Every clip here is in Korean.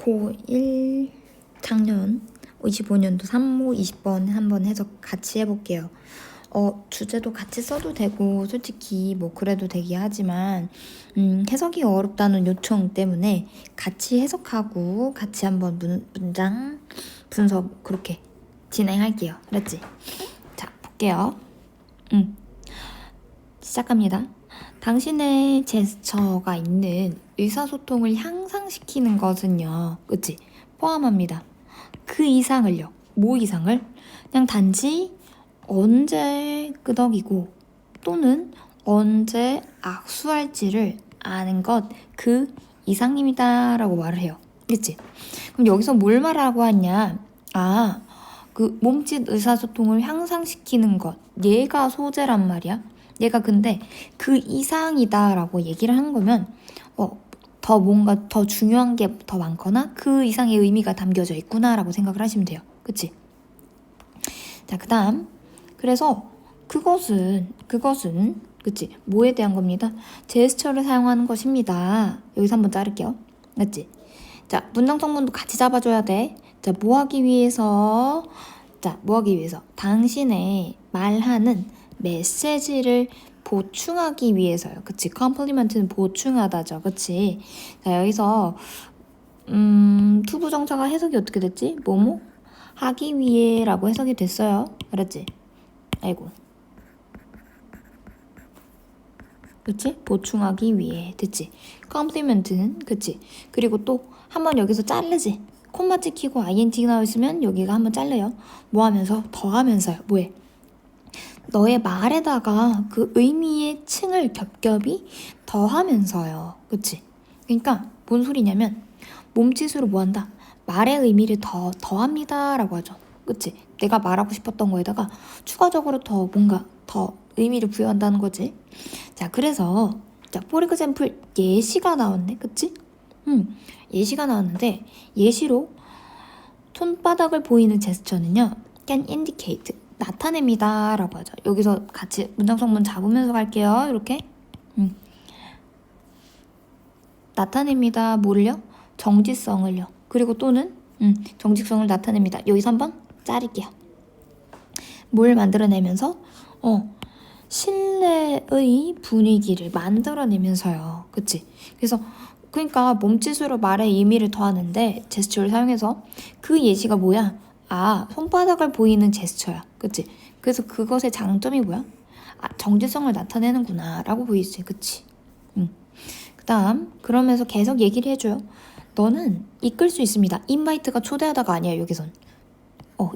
고1 작년 25년도 3모 20번 한번 해석 같이 해볼게요. 주제도 같이 써도 되고 솔직히 뭐 그래도 되긴 하지만 해석이 어렵다는 요청 때문에 같이 해석하고 같이 한번 문장 분석 그렇게 진행할게요. 알았지? 자, 볼게요. 시작합니다. 당신의 제스처가 있는 의사소통을 향상시키는 것은요, 그치? 포함합니다. 그 이상을요. 뭐 이상을? 그냥 단지 언제 끄덕이고 또는 언제 악수할지를 아는 것 그 이상입니다 라고 말을 해요. 그치? 그럼 여기서 뭘 말하고 하냐? 그 몸짓 의사소통을 향상시키는 것 얘가 소재란 말이야. 얘가 근데 그 이상이다 라고 얘기를 하는 거면 더 뭔가 더 중요한 게 더 많거나 그 이상의 의미가 담겨져 있구나 라고 생각을 하시면 돼요. 그치? 자, 그 다음 그래서 그것은 그치? 뭐에 대한 겁니다. 제스처를 사용하는 것입니다. 여기서 한번 자를게요. 맞지? 자, 문장 성분도 같이 잡아줘야 돼. 자, 뭐 하기 위해서 당신의 말하는 메시지를 보충하기 위해서요. 그치? 컴플리먼트는 보충하다죠. 그치? 자, 여기서 투부정사가 해석이 어떻게 됐지? 뭐뭐? 하기 위해 라고 해석이 됐어요. 알았지? 아이고. 그치? 보충하기 위해. 됐지? 컴플리먼트는 그치? 그리고 또 한번 여기서 자르지? 콤마 찍히고 ing 나와있으면 여기가 한번 잘려요. 뭐 하면서? 더 하면서요. 뭐해? 너의 말에다가 그 의미의 층을 겹겹이 더하면서요. 그치? 그러니까 뭔 소리냐면 몸짓으로 뭐 한다? 말의 의미를 더합니다 라고 하죠. 그치? 내가 말하고 싶었던 거에다가 추가적으로 더 뭔가 더 의미를 부여한다는 거지. 자, 그래서 자, for example 예시가 나왔네. 그치? 예시가 나왔는데 예시로 손바닥을 보이는 제스처는요. can indicate 나타냅니다 라고 하죠. 여기서 같이 문장성분 잡으면서 갈게요. 이렇게 나타냅니다. 뭐를요? 정지성을요. 그리고 또는 정직성을 나타냅니다. 여기서 한번 자를게요. 뭘 만들어내면서 신뢰의 분위기를 만들어내면서요. 그치? 그래서 그러니까 몸짓으로 말의 의미를 더하는데 제스처를 사용해서 그 예시가 뭐야? 손바닥을 보이는 제스처야. 그치? 그래서 그것의 장점이 뭐야? 정체성을 나타내는구나 라고 보이지. 그치? 그 다음 그러면서 계속 얘기를 해줘요. 너는 이끌 수 있습니다. 인바이트가 초대하다가 아니에요. 여기선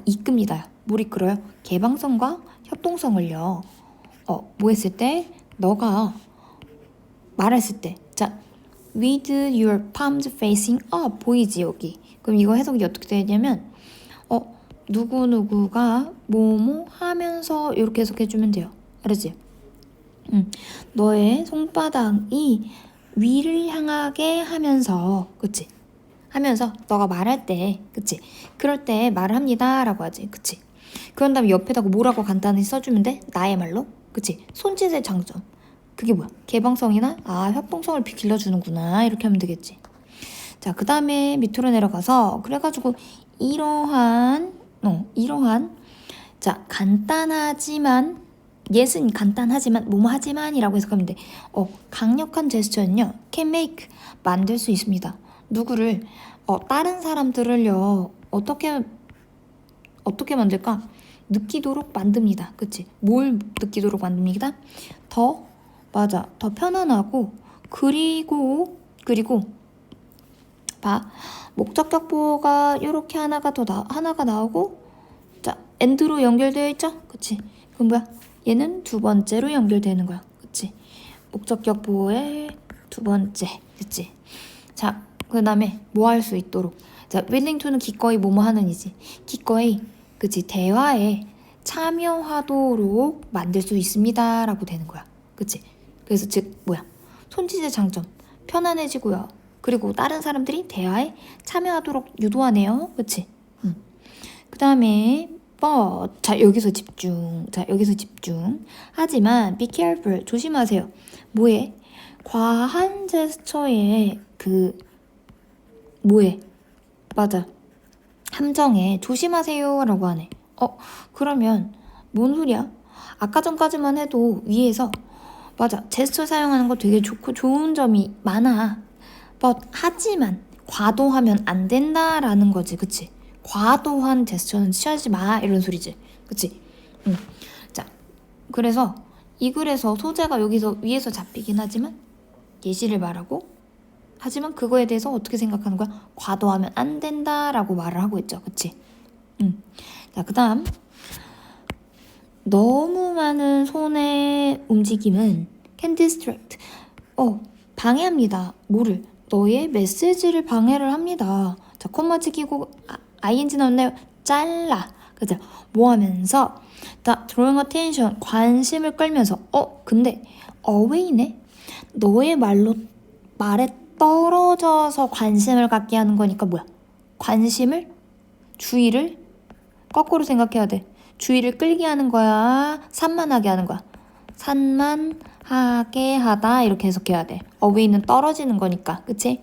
이끕니다. 뭘 이끌어요? 개방성과 협동성을요. 뭐 했을 때? 너가 말했을 때. 자, with your palms facing up 보이지 여기. 그럼 이거 해석이 어떻게 되냐면 누구누구가 뭐뭐 하면서 이렇게 해석해주면 돼요. 알았지? 너의 손바닥이 위를 향하게 하면서 그치? 하면서 너가 말할 때 그치? 그럴 때 말을 합니다 라고 하지. 그치? 그런 다음에 옆에다가 뭐라고 간단히 써주면 돼? 나의 말로? 그치? 손짓의 장점 그게 뭐야? 개방성이나 협동성을 길러주는구나 이렇게 하면 되겠지. 자, 그 다음에 밑으로 내려가서 그래가지고 이러한 자, 간단하지만 예은 간단하지만 뭐뭐 하지만이라고 해석하면 돼. 강력한 제스처는요 can make 만들 수 있습니다. 누구를 다른 사람들을요 어떻게 만들까? 느끼도록 만듭니다. 그치? 뭘 느끼도록 만듭니다? 더 편안하고 그리고 봐. 목적격보가 이렇게 하나가 나오고 자, end로 연결되어 있죠? 그치? 그럼 뭐야? 얘는 두 번째로 연결되는 거야. 그치? 목적격보의 두 번째. 그치? 자, 그 다음에 뭐 할 수 있도록. 자, willing to는 기꺼이 뭐뭐 하는이지. 기꺼이 그치? 대화에 참여하도록 만들 수 있습니다 라고 되는 거야. 그치? 그래서 즉 뭐야? 손짓의 장점 편안해지고요. 그리고 다른 사람들이 대화에 참여하도록 유도하네요. 그치? 그 다음에 자, 여기서 집중. 하지만 be careful. 조심하세요. 과한 제스처에 뭐해? 맞아. 함정에 조심하세요 라고 하네. 그러면 뭔 소리야? 아까 전까지만 해도 위에서 맞아. 제스처 사용하는 거 되게 좋고 좋은 점이 많아. 하지만 과도하면 안 된다라는 거지. 그치? 과도한 제스처는 취하지 마 이런 소리지. 그치? 응. 자, 그래서 이 글에서 소재가 여기서 위에서 잡히긴 하지만 예시를 말하고 하지만 그거에 대해서 어떻게 생각하는 거야? 과도하면 안 된다라고 말을 하고 있죠. 그치? 자, 그 다음 너무 많은 손의 움직임은 can distract. 방해합니다. 뭐를? 너의 메시지를 방해를 합니다. 자, 콤마 찍히고 ing 나왔나요? 잘라. 그죠? 뭐 하면서? 자, drawing attention. 관심을 끌면서. 근데 away네? 너의 말에 떨어져서 관심을 갖게 하는 거니까 뭐야? 관심을? 주의를? 거꾸로 생각해야 돼. 주의를 끌게 하는 거야? 산만하게 하는 거야? 산만하게 하다 이렇게 해석해야 돼. away는 떨어지는 거니까. 그치?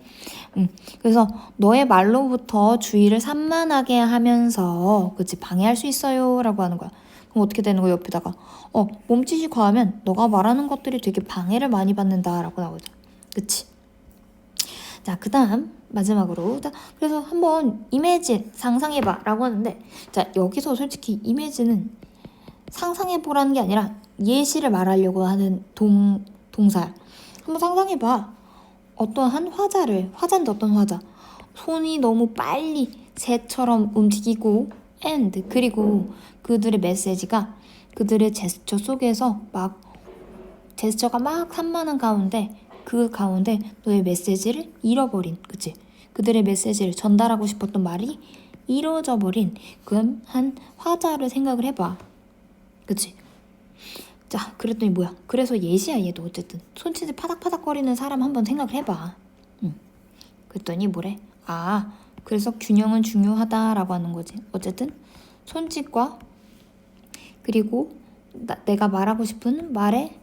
그래서 너의 말로부터 주의를 산만하게 하면서 그치? 방해할 수 있어요 라고 하는 거야. 그럼 어떻게 되는 거야? 옆에다가 몸짓이 과하면 너가 말하는 것들이 되게 방해를 많이 받는다 라고 나오죠. 그치? 자, 그 다음 마지막으로 자, 그래서 한번 이미지 상상해봐 라고 하는데 자, 여기서 솔직히 이미지는 상상해보라는 게 아니라 예시를 말하려고 하는 동사. 한번 상상해봐. 어떠한 화자인데 어떤 화자 손이 너무 빨리 새처럼 움직이고 그리고 그들의 메시지가 그들의 제스처 속에서 제스처가 막 산만한 가운데 그 가운데 너의 메시지를 잃어버린, 그치? 그들의 메시지를 전달하고 싶었던 말이 이루어져 버린 그런 한 화자를 생각을 해봐. 그치? 자, 그랬더니 뭐야? 그래서 예시야 얘도 어쨌든. 손짓이 파닥파닥거리는 사람 한번 생각을 해봐. 그랬더니 뭐래? 그래서 균형은 중요하다라고 하는 거지. 어쨌든 손짓과 그리고 내가 말하고 싶은 말의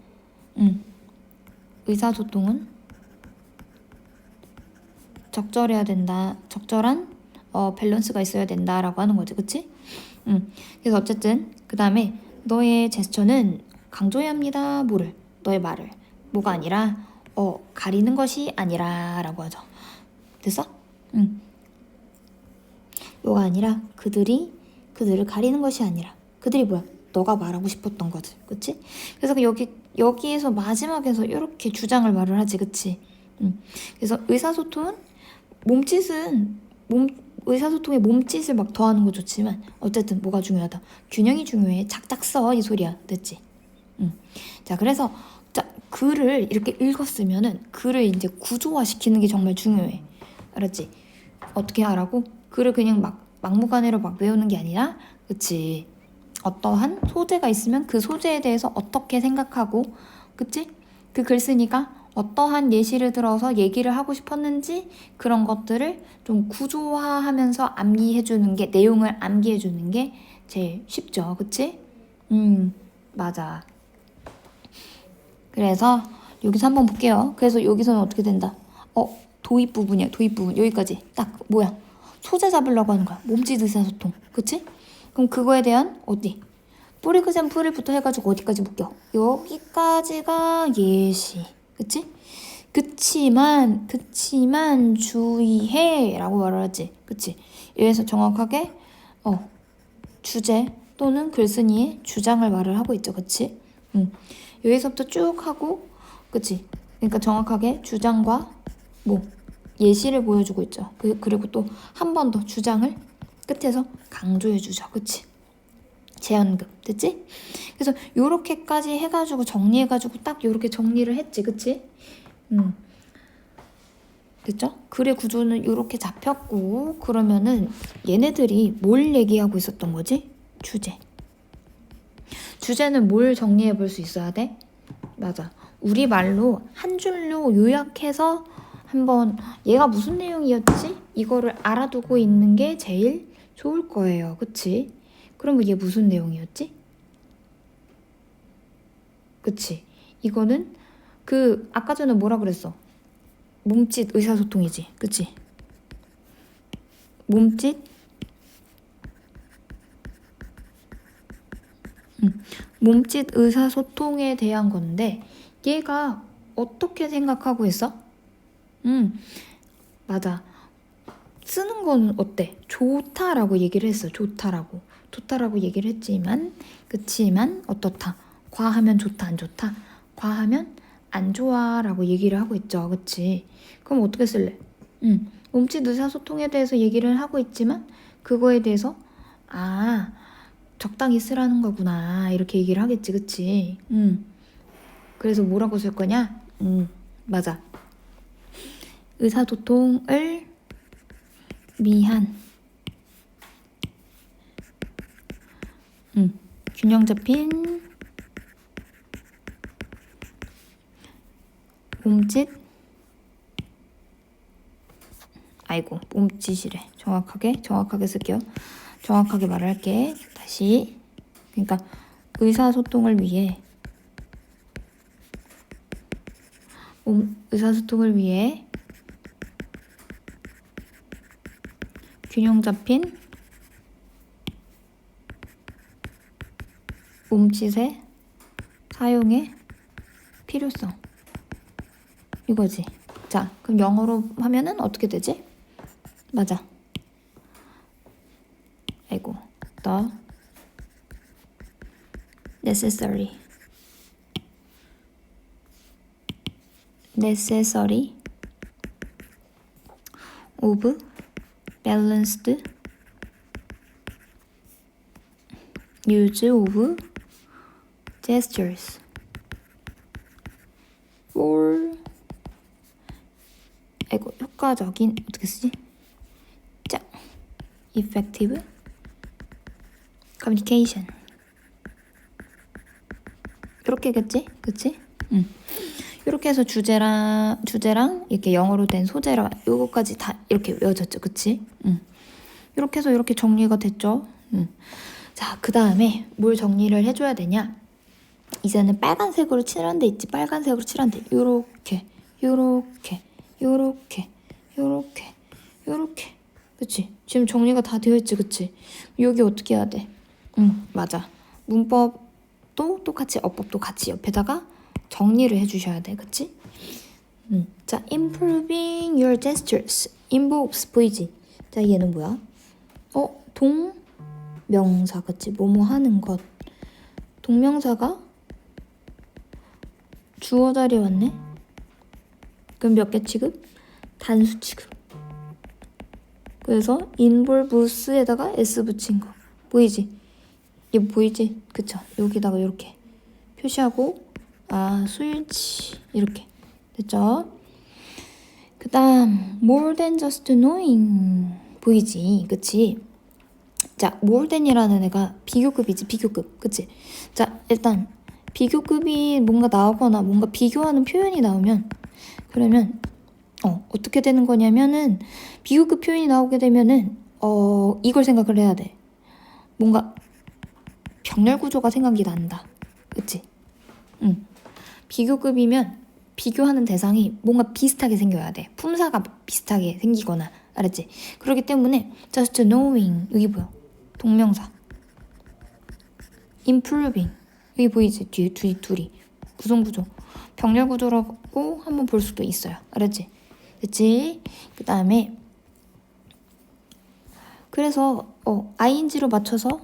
의사소통은 적절해야 된다. 적절한 밸런스가 있어야 된다라고 하는 거지. 그치? 그래서 어쨌든 그 다음에 너의 제스처는 강조해야 합니다. 뭐를? 너의 말을. 뭐가 아니라 가리는 것이 아니라 라고 하죠. 됐어? 뭐가 아니라 그들을 가리는 것이 아니라 그들이 뭐야? 너가 말하고 싶었던 거지. 그치? 그래서 여기에서 마지막에서 이렇게 주장을 말을 하지. 그치? 그래서 의사소통은 의사소통에 몸짓을 막 더하는 거 좋지만 어쨌든 뭐가 중요하다? 균형이 중요해. 착착 써 이 소리야. 됐지? 자, 그래서 글을 이렇게 읽었으면은 글을 이제 구조화시키는 게 정말 중요해. 알았지? 어떻게 하라고? 글을 그냥 막무가내로 외우는 게 아니라, 그치? 어떠한 소재가 있으면 그 소재에 대해서 어떻게 생각하고, 그치? 그 글쓴이가 어떠한 예시를 들어서 얘기를 하고 싶었는지 그런 것들을 좀 구조화하면서 암기해주는 게, 내용을 암기해주는 게 제일 쉽죠. 그치? 맞아. 그래서 여기서 한번 볼게요. 그래서 여기서는 어떻게 된다? 도입 부분이야. 도입 부분. 여기까지. 딱 뭐야? 소재 잡으려고 하는 거야. 몸짓 의사소통. 그치? 그럼 그거에 대한 뿌리 크셈 뿌리부터 해가지고 어디까지 묶여? 여기까지가 예시. 그치? 그치만 주의해 라고 말을 하지. 그치? 여기서 정확하게 주제 또는 글쓴이의 주장을 말을 하고 있죠. 그치? 여기서부터 쭉 하고, 그치? 그러니까 정확하게 주장과 예시를 보여주고 있죠. 그리고 또 한 번 더 주장을 끝에서 강조해주죠. 그치? 재연급. 됐지? 그래서 요렇게까지 해가지고 정리해가지고 딱 요렇게 정리를 했지. 그치? 됐죠? 글의 구조는 요렇게 잡혔고, 그러면은 얘네들이 뭘 얘기하고 있었던 거지? 주제는 뭘 정리해 볼 수 있어야 돼? 맞아. 우리말로 한 줄로 요약해서 한번 얘가 무슨 내용이었지? 이거를 알아두고 있는 게 제일 좋을 거예요. 그치? 그럼 얘 무슨 내용이었지? 그치? 이거는 아까 전에 뭐라 그랬어? 몸짓 의사소통이지. 그치? 몸짓 몸짓 의사소통에 대한 건데 얘가 어떻게 생각하고 있어? 맞아. 쓰는 건 어때? 좋다라고 얘기를 했어. 좋다라고 얘기를 했지만 그치만 어떻다? 과하면 좋다 안 좋다? 과하면 안 좋아라고 얘기를 하고 있죠. 그치? 그럼 어떻게 쓸래? 몸짓 의사소통에 대해서 얘기를 하고 있지만 그거에 대해서 적당히 쓰라는 거구나 이렇게 얘기를 하겠지. 그치? 그래서 뭐라고 쓸 거냐? 맞아. 의사소통을 위한 균형 잡힌 몸짓 몸짓이래. 정확하게 쓸게요. 정확하게 말을 할게. 다시. 그러니까 의사소통을 위해 균형 잡힌 몸짓의 사용의 필요성. 이거지. 자, 그럼 영어로 하면은 어떻게 되지? 맞아. the necessary of balanced use of gestures for 효과적인 어떻게 쓰지? 자, effective communication 이렇게겠지? 그치? 이렇게 해서 주제랑 이렇게 영어로 된 소재랑 요거까지 다 이렇게 외워졌죠. 그치? 이렇게 해서 이렇게 정리가 됐죠. 자, 그 다음에 뭘 정리를 해줘야 되냐? 이제는 빨간색으로 칠한 데 있지. 빨간색으로 칠한 데 요렇게 그치? 지금 정리가 다 되어 있지. 그치? 여기 어떻게 해야 돼? 맞아. 문법도 똑같이 어법도 같이 옆에다가 정리를 해주셔야 돼. 그치? 자, improving your gestures involves 보이지? 자, 얘는 뭐야? 동명사. 그치? 뭐뭐 하는 것. 동명사가 주어 자리에 왔네? 그럼 몇 개 취급? 단수 취급. 그래서 involves에다가 s 붙인 거 보이지? 이거 보이지? 그쵸? 여기다가 이렇게 표시하고 수일치 이렇게 됐죠? 그 다음 more than just knowing 보이지? 그치? 자, more than이라는 애가 비교급이지. 비교급. 그치? 자, 일단 비교급이 뭔가 나오거나 뭔가 비교하는 표현이 나오면 그러면 어떻게 되는 거냐면은 비교급 표현이 나오게 되면은 이걸 생각을 해야 돼. 뭔가 병렬 구조가 생각이 난다. 그치? 비교급이면 비교하는 대상이 뭔가 비슷하게 생겨야 돼. 품사가 비슷하게 생기거나 알았지? 그렇기 때문에 just knowing 여기 보여. 동명사 improving 여기 보이지? 둘이 구성구조 병렬 구조라고 한번 볼 수도 있어요. 알았지? 됐지? 그 다음에 그래서 ing로 맞춰서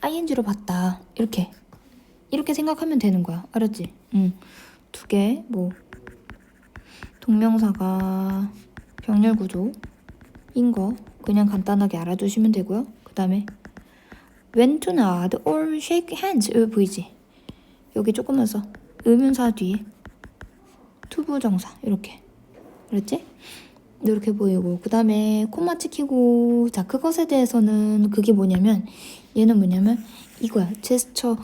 ing로 봤다. 이렇게 생각하면 되는 거야. 알았지? 두 개 뭐 동명사가 병렬 구조인 거 그냥 간단하게 알아두시면 되고요. 그 다음에 when to nod or shake hands 여기 보이지? 여기 조금만 써. 의문사 뒤에 투부정사 이렇게. 그랬지? 이렇게 보이고 그 다음에 콤마 찍히고 자 그것에 대해서는 그게 뭐냐면 얘는 뭐냐면 이거야. 제스처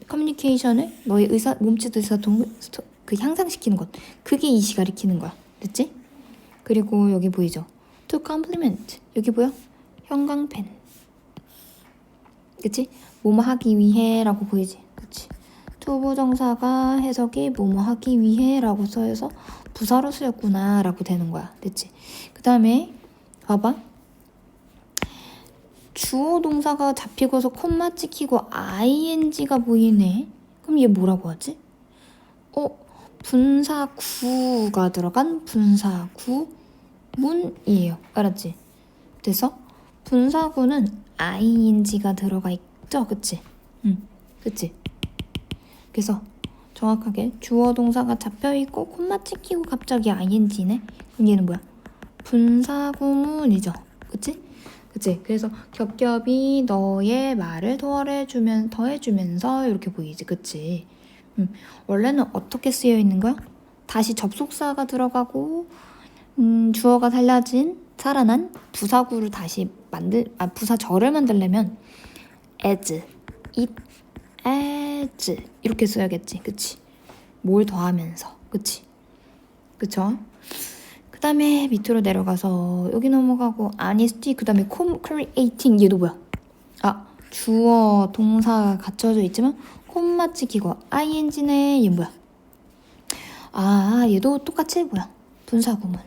커뮤니케이션을 너의 몸짓 의사소통을 향상시키는 것. 그게 이시 가리키는 거야. 됐지? 그리고 여기 보이죠? to compliment 여기 보여? 형광펜. 그치? 뭐뭐 하기 위해 라고 보이지? 그치? 투부정사가 해석이 뭐뭐 하기 위해 라고 써서 부사로 쓰였구나 라고 되는 거야. 됐지? 그 다음에 봐봐. 주어 동사가 잡히고서 콤마 찍히고 ing가 보이네. 그럼 얘 뭐라고 하지? 분사구가 들어간 분사구문이에요. 알았지? 그래서 분사구는 ing가 들어가 있죠? 그치? 그치? 그래서 정확하게 주어 동사가 잡혀있고 콤마 찍히고 갑자기 ing네? 그럼 얘는 뭐야? 분사구문이죠. 그치? 그치? 그래서 겹겹이 너의 말을 더해주면서 이렇게 보이지. 그치? 원래는 어떻게 쓰여 있는 거야? 다시 접속사가 들어가고 주어가 살아난 부사구를 다시 부사절을 만들려면 as, it, as 이렇게 써야겠지. 그치? 뭘 더하면서. 그치? 그쵸? 그 다음에 밑으로 내려가서 여기 넘어가고 honesty 그 다음에 creating 얘도 뭐야? 주어 동사가 갖춰져 있지만 콤마 찍히고 ing네. 얘 뭐야? 얘도 똑같이 뭐야? 분사구문.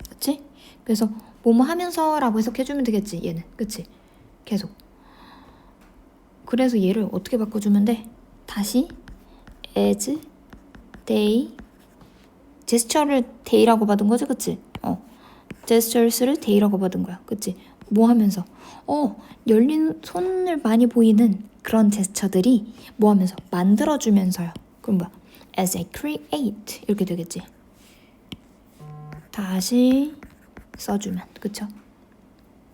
그치? 그래서 뭐뭐 하면서 라고 해석해주면 되겠지 얘는. 그치? 계속. 그래서 얘를 어떻게 바꿔주면 돼? 다시 as, they 제스처를 day라고 받은 거지. 그치? 제스처스를 day라고 받은 거야. 그치? 뭐 하면서? 열린 손을 많이 보이는 그런 제스처들이 뭐 하면서? 만들어주면서요. 그럼 뭐야? As I create 이렇게 되겠지. 다시 써주면. 그쵸?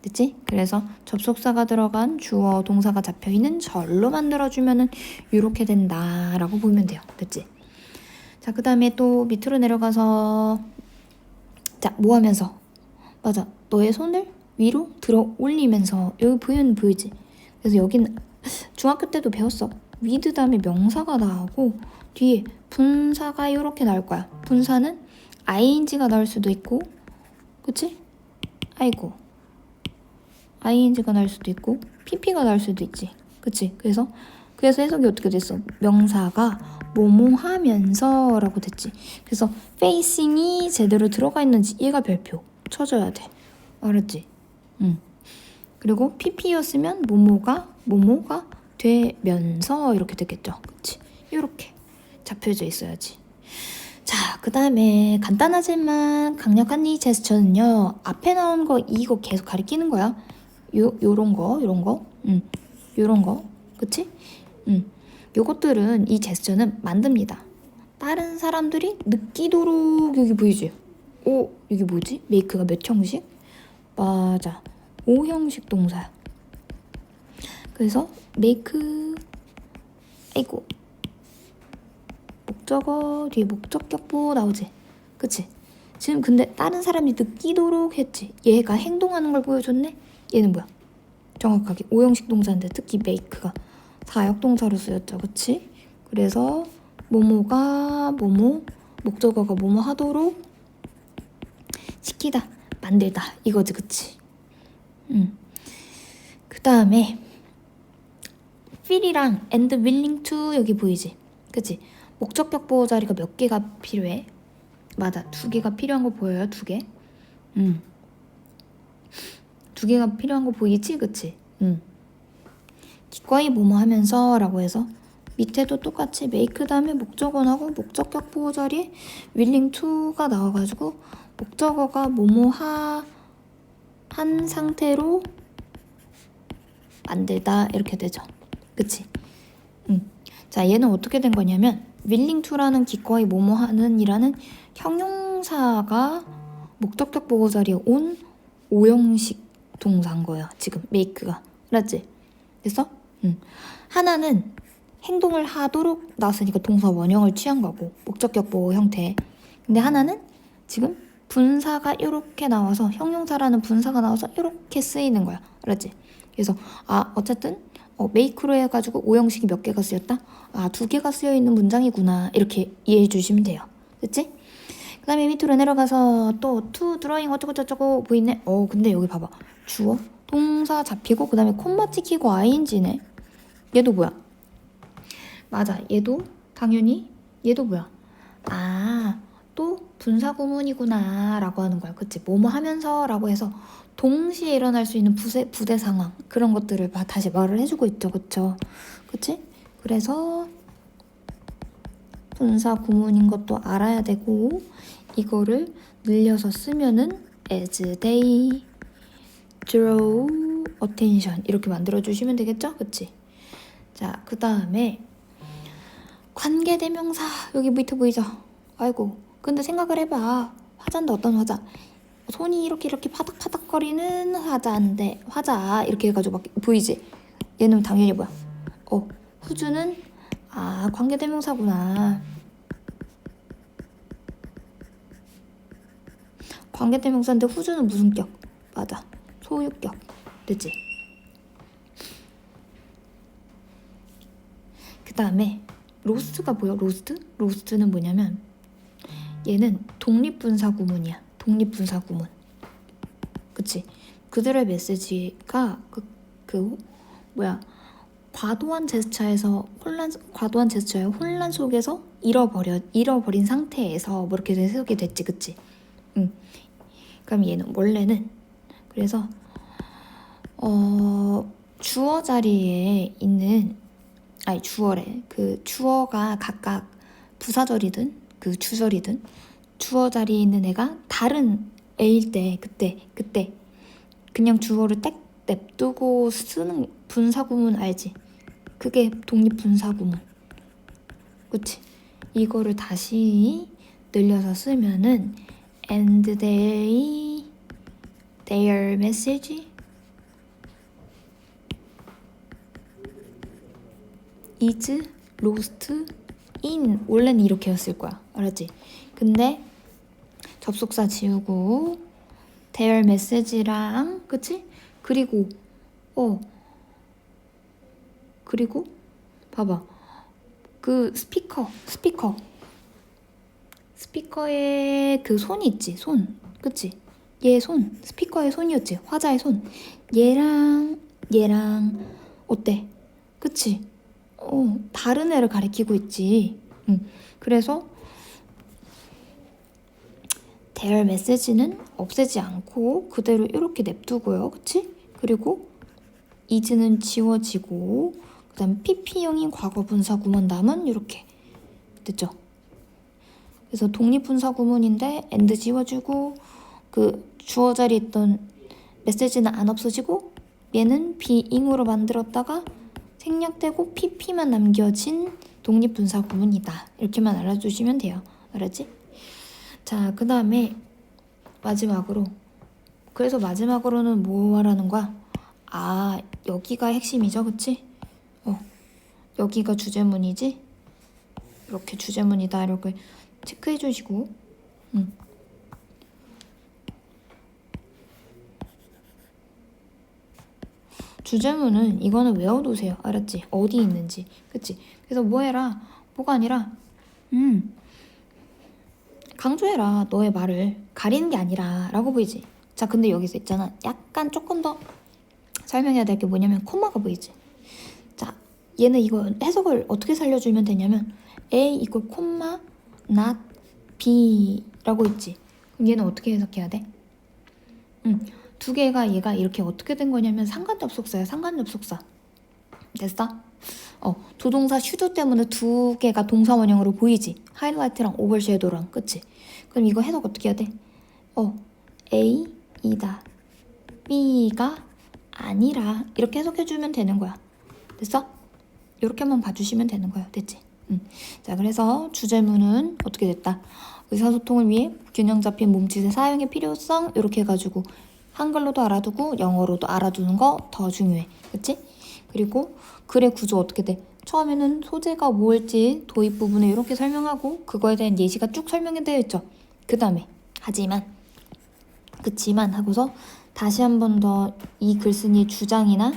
그치? 그래서 접속사가 들어간 주어 동사가 잡혀있는 절로 만들어주면은 이렇게 된다라고 보면 돼요. 그치? 자, 그 다음에 또 밑으로 내려가서 자, 뭐 하면서? 맞아. 너의 손을 위로 들어 올리면서 여기 보이지? 그래서 여기는 중학교 때도 배웠어. with 다음에 명사가 나오고 뒤에 분사가 이렇게 나올 거야. 분사는 ing가 나올 수도 있고 그치? 아이고 ing가 나올 수도 있고 pp가 나올 수도 있지. 그치? 그래서 해석이 어떻게 됐어? 명사가 뭐뭐 하면서 라고 됐지. 그래서 facing이 제대로 들어가 있는지 얘가 별표 쳐줘야 돼. 알았지? 그리고 pp였으면 뭐뭐가 되면서 이렇게 됐겠죠. 그치? 이렇게 잡혀져 있어야지. 자, 그 다음에 간단하지만 강력한 이 제스처는요. 앞에 나온 거 이거 계속 가리키는 거야. 요런 거. 요런 거. 그치? 요것들은 이 제스처는 만듭니다. 다른 사람들이 느끼도록 여기 보이지? 이게 뭐지? 메이크가 몇 형식? 맞아. 5형식 동사야. 그래서 메이크 아이고 목적어 뒤에 목적격보 나오지? 그치? 지금 근데 다른 사람이 느끼도록 했지. 얘가 행동하는 걸 보여줬네? 얘는 뭐야? 정확하게 5형식 동사인데 특히 make가 4역 동사로 쓰였죠. 그치? 그래서 뭐뭐가 목적어가 뭐뭐 하도록 시키다 만들다 이거지. 그치? 그 다음에 feel이랑 and willing to 여기 보이지? 그치? 목적격 보호 자리가 몇 개가 필요해? 맞아, 2개가 필요한 거 보여요? 2개? 2개가 필요한 거 보이지? 그치? 기꺼이 뭐뭐 하면서 라고 해서 밑에도 똑같이 make 다음에 목적어하고 목적격 보호 자리에 willing to가 나와가지고 목적어가 뭐뭐 한 상태로 만들다 이렇게 되죠. 그치? 자, 얘는 어떻게 된 거냐면 willing to라는 기꺼이 뭐뭐 하는 이라는 형용사가 목적격 보호 자리에 온 5형식 동사인 거야. 지금 make가. 알았지? 그래서 하나는 행동을 하도록 나왔으니까 동사 원형을 취한 거고 목적격 보호 형태. 근데 하나는 지금 분사가 이렇게 나와서 형용사라는 분사가 나와서 이렇게 쓰이는 거야. 알았지? 그래서 어쨌든 make로 해가지고 5형식이 몇 개가 쓰였다? 2개가 쓰여있는 문장이구나. 이렇게 이해해 주시면 돼요. 그치? 그 다음에 밑으로 내려가서 또 to drawing 어쩌고저쩌고 보이네? 근데 여기 봐봐. 주어, 동사 잡히고 그 다음에 콤마 찍히고 ing네. 얘도 뭐야? 맞아. 얘도 당연히 얘도 뭐야? 또 분사구문이구나 라고 하는 거야. 그치? 뭐뭐 하면서 라고 해서 동시에 일어날 수 있는 부대 상황 그런 것들을 다시 말을 해주고 있죠. 그쵸? 그치? 그래서 분사구문인 것도 알아야 되고 이거를 늘려서 쓰면은 as they draw attention 이렇게 만들어주시면 되겠죠? 그치? 자, 그 다음에 관계대명사 여기 밑에 보이죠? 아이고 근데 생각을 해봐. 화자인데 어떤 화자? 손이 이렇게 파닥파닥거리는 화자인데 화자 이렇게 해가지고 막 보이지? 얘는 당연히 뭐야? 후주는 관계대명사구나. 관계대명사인데 후주는 무슨 격? 맞아. 소유격. 됐지? 그 다음에 로스트가 뭐야? 로스트는 뭐냐면 얘는 독립분사구문이야. 독립분사구문. 그치? 그들의 메시지가 과도한 제스처의 혼란 속에서 잃어버린 상태에서 뭐 이렇게 해석이 됐지, 그치? 응. 그럼 얘는 원래는 그래서 주어 자리에 있는 주어래. 그 주어가 각각 부사절이든 그 주절이든 주어 자리에 있는 애가 다른 애일 때 그때 그냥 주어를 딱 냅두고 쓰는 분사구문 알지? 그게 독립분사구문. 그치? 이거를 다시 늘려서 쓰면은 and their message is lost in 원래는 이렇게였을 거야. 알았지? 근데 접속사 지우고 their message랑 그치? 그리고 봐봐. 그 스피커에 그 손이 있지. 손. 그치? 얘 손. 스피커의 손이었지. 화자의 손. 얘랑 어때? 그치? 다른 애를 가리키고 있지. 그래서 their message는 없애지 않고 그대로 이렇게 냅두고요. 그치? 그리고 is는 지워지고 그 다음에 pp형인 과거분사 구문담은 이렇게 됐죠? 그래서 독립분사 구문인데 and 지워주고 그 주어 자리에 있던 메시지는 안 없어지고 얘는 being으로 만들었다가 생략되고 pp만 남겨진 독립분사 구문이다. 이렇게만 알아주시면 돼요. 알았지? 자, 그 다음에 그래서 마지막으로는 뭐 말하는 거야? 여기가 핵심이죠. 그치? 여기가 주제문이지? 이렇게 주제문이다. 이렇게 체크해 주시고 주제문은 이거는 외워두세요. 알았지? 어디 있는지. 그치? 그래서 뭐 해라. 뭐가 아니라 강조해라. 너의 말을 가리는 게 아니라 라고 보이지? 자, 근데 여기서 있잖아. 약간 조금 더 설명해야 될 게 뭐냐면 콤마가 보이지? 자, 얘는 이거 해석을 어떻게 살려주면 되냐면 A 이퀄 콤마 not B 라고 있지? 그럼 얘는 어떻게 해석해야 돼? 두 개가 얘가 이렇게 어떻게 된 거냐면 상관접속사야. 상관접속사. 됐어? 조동사 슈도 때문에 두 개가 동사 원형으로 보이지? 하이라이트랑 오버섀도우랑. 그치? 그럼 이거 해석 어떻게 해야 돼? A이다. B가 아니라 이렇게 해석해주면 되는 거야. 됐어? 이렇게만 봐주시면 되는 거야. 됐지? 자, 그래서 주제문은 어떻게 됐다? 의사소통을 위해 균형 잡힌 몸짓의 사용의 필요성 이렇게 해가지고 한글로도 알아두고 영어로도 알아두는 거 더 중요해. 그치? 그리고 글의 구조 어떻게 돼? 처음에는 소재가 뭘지 도입 부분에 이렇게 설명하고 그거에 대한 예시가 쭉 설명이 되어 있죠. 그 다음에 그치만 하고서 다시 한 번 더 이 글쓴이의 주장이나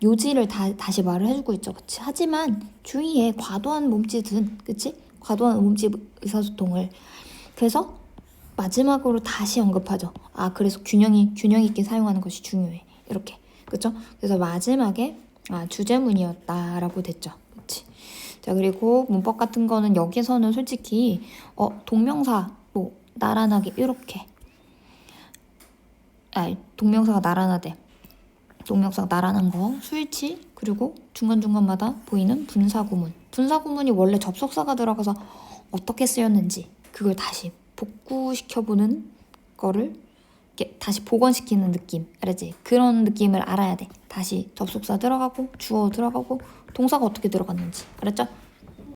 요지를 다시 말을 해주고 있죠. 그치? 하지만 주의해. 과도한 몸짓은 그치? 과도한 몸짓 의사소통을 그래서 마지막으로 다시 언급하죠. 그래서 균형 있게 사용하는 것이 중요해. 이렇게. 그쵸? 그래서 마지막에 주제문이었다라고 됐죠. 그치? 자, 그리고 문법 같은 거는 여기서는 솔직히 동명사 뭐 나란하게 이렇게. 동명사가 나란하대. 동명사가 나란한 거, 수일치, 그리고 중간중간마다 보이는 분사구문. 분사구문이 원래 접속사가 들어가서 어떻게 쓰였는지 그걸 다시 복구시켜보는 거를 이렇게 다시 복원시키는 느낌. 알았지? 그런 느낌을 알아야 돼. 다시 접속사 들어가고 주어 들어가고 동사가 어떻게 들어갔는지. 알았죠?